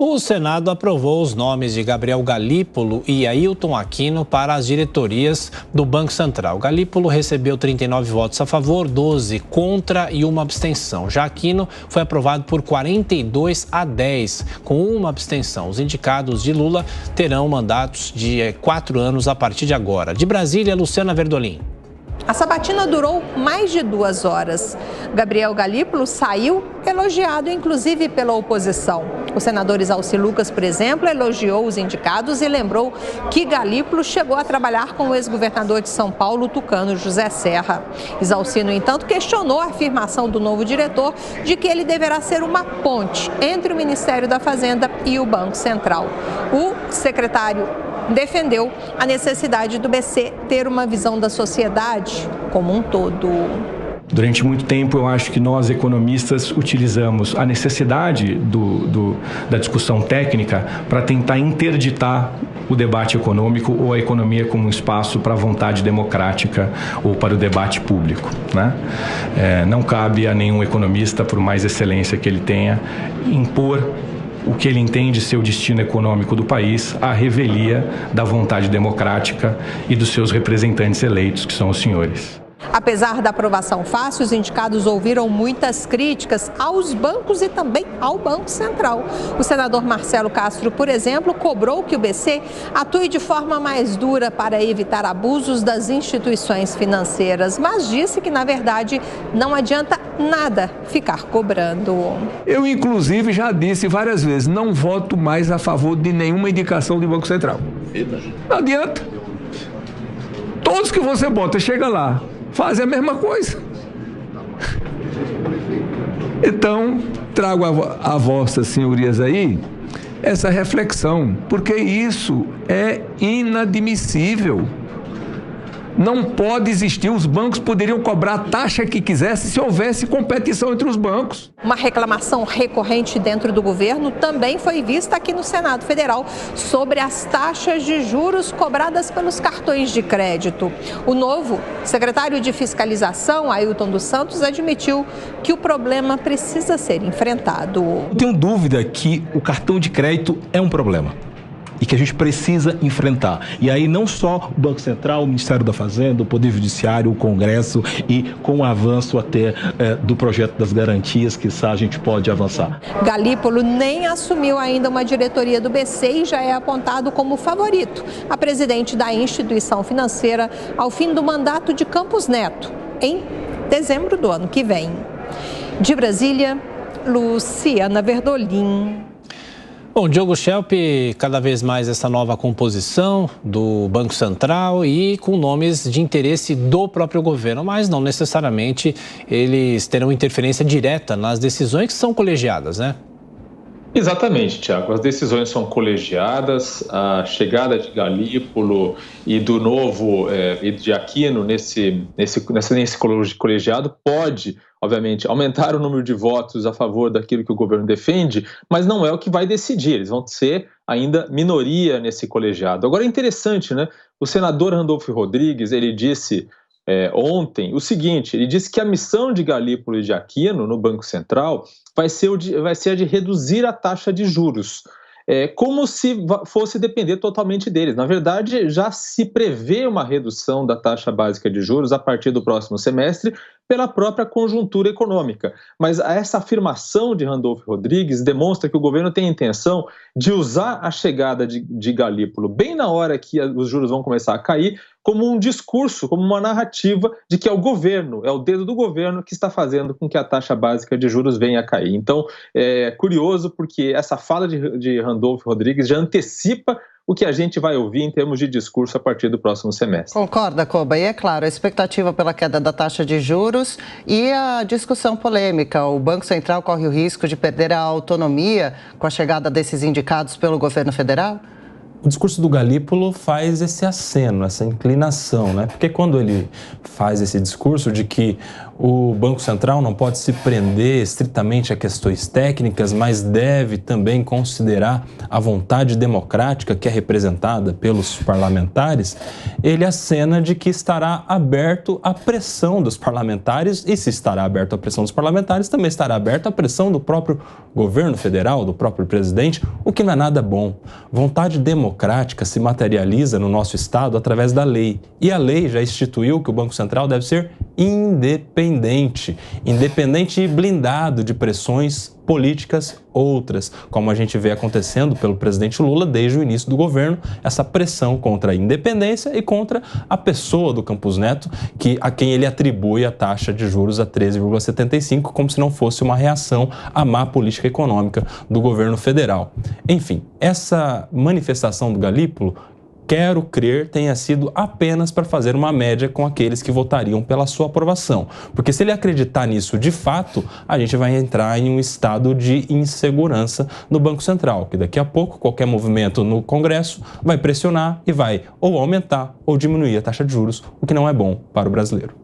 O Senado aprovou os nomes de Gabriel Galípolo e Ailton Aquino para as diretorias do Banco Central. Galípolo recebeu 39 votos a favor, 12 contra e uma abstenção. Já Aquino foi aprovado por 42-10, com uma abstenção. Os indicados de Lula terão mandatos de 4 anos a partir de agora. De Brasília, Luciana Verdolim. A sabatina durou mais de 2 horas. Gabriel Galípolo saiu elogiado, inclusive pela oposição. O senador Isalci Lucas, por exemplo, elogiou os indicados e lembrou que Galípolo chegou a trabalhar com o ex-governador de São Paulo, tucano José Serra. Isalci, no entanto, questionou a afirmação do novo diretor de que ele deverá ser uma ponte entre o Ministério da Fazenda e o Banco Central. O secretário defendeu a necessidade do BC ter uma visão da sociedade como um todo. Durante muito tempo, eu acho que nós, economistas, utilizamos a necessidade da discussão técnica para tentar interditar o debate econômico ou a economia como um espaço para a vontade democrática ou para o debate público, né? Não cabe a nenhum economista, por mais excelência que ele tenha, impor o que ele entende ser o destino econômico do país à revelia da vontade democrática e dos seus representantes eleitos, que são os senhores. Apesar da aprovação fácil, os indicados ouviram muitas críticas aos bancos e também ao Banco Central. O senador Marcelo Castro, por exemplo, cobrou que o BC atue de forma mais dura para evitar abusos das instituições financeiras, mas disse que, na verdade, não adianta nada ficar cobrando. Eu, inclusive, já disse várias vezes, não voto mais a favor de nenhuma indicação do Banco Central. Não adianta. Todos que você bota, chega lá, fazem a mesma coisa. Então, trago a vossas senhorias aí essa reflexão, porque isso é inadmissível. Não pode existir, os bancos poderiam cobrar a taxa que quisessem se houvesse competição entre os bancos. Uma reclamação recorrente dentro do governo também foi vista aqui no Senado Federal sobre as taxas de juros cobradas pelos cartões de crédito. O novo secretário de Fiscalização, Ailton dos Santos, admitiu que o problema precisa ser enfrentado. Não tenho dúvida que o cartão de crédito é um problema e que a gente precisa enfrentar. E aí não só o Banco Central, o Ministério da Fazenda, o Poder Judiciário, o Congresso e com o avanço até do projeto das garantias, que a gente pode avançar. Galípolo nem assumiu ainda uma diretoria do BC e já é apontado como favorito a presidente da instituição financeira ao fim do mandato de Campos Neto, em dezembro do ano que vem. De Brasília, Luciana Verdolim. Bom, Diogo Schelp, cada vez mais essa nova composição do Banco Central e com nomes de interesse do próprio governo, mas não necessariamente eles terão interferência direta nas decisões que são colegiadas, né? Exatamente, Tiago. As decisões são colegiadas, a chegada de Galípolo e do novo e de Aquino nesse colegiado pode, obviamente, aumentar o número de votos a favor daquilo que o governo defende, mas não é o que vai decidir, eles vão ser ainda minoria nesse colegiado. Agora é interessante, né? O senador Randolfo Rodrigues, ele disse ontem o seguinte, ele disse que a missão de Galípolo e de Aquino no Banco Central vai ser a de reduzir a taxa de juros, como se fosse depender totalmente deles. Na verdade, já se prevê uma redução da taxa básica de juros a partir do próximo semestre pela própria conjuntura econômica. Mas essa afirmação de Randolfo Rodrigues demonstra que o governo tem a intenção de usar a chegada de Galípolo bem na hora que os juros vão começar a cair, como um discurso, como uma narrativa de que é o governo, é o dedo do governo que está fazendo com que a taxa básica de juros venha a cair. Então, é curioso porque essa fala de Randolfo Rodrigues já antecipa o que a gente vai ouvir em termos de discurso a partir do próximo semestre. Concorda, Koba? E é claro, a expectativa pela queda da taxa de juros e a discussão polêmica. O Banco Central corre o risco de perder a autonomia com a chegada desses indicados pelo governo federal? O discurso do Galípolo faz esse aceno, essa inclinação, né? Porque quando ele faz esse discurso de que O Banco Central não pode se prender estritamente a questões técnicas, mas deve também considerar a vontade democrática que é representada pelos parlamentares. Ele acena de que estará aberto à pressão dos parlamentares, e se estará aberto à pressão dos parlamentares, também estará aberto à pressão do próprio governo federal, do próprio presidente, o que não é nada bom. Vontade democrática se materializa no nosso Estado através da lei, e a lei já instituiu que o Banco Central deve ser independente e blindado de pressões políticas outras, como a gente vê acontecendo pelo presidente Lula desde o início do governo, essa pressão contra a independência e contra a pessoa do Campos Neto, a quem ele atribui a taxa de juros a 13,75, como se não fosse uma reação à má política econômica do governo federal. Enfim, essa manifestação do Galípolo, quero crer, tenha sido apenas para fazer uma média com aqueles que votariam pela sua aprovação. Porque se ele acreditar nisso de fato, a gente vai entrar em um estado de insegurança no Banco Central, que daqui a pouco qualquer movimento no Congresso vai pressionar e vai ou aumentar ou diminuir a taxa de juros, o que não é bom para o brasileiro.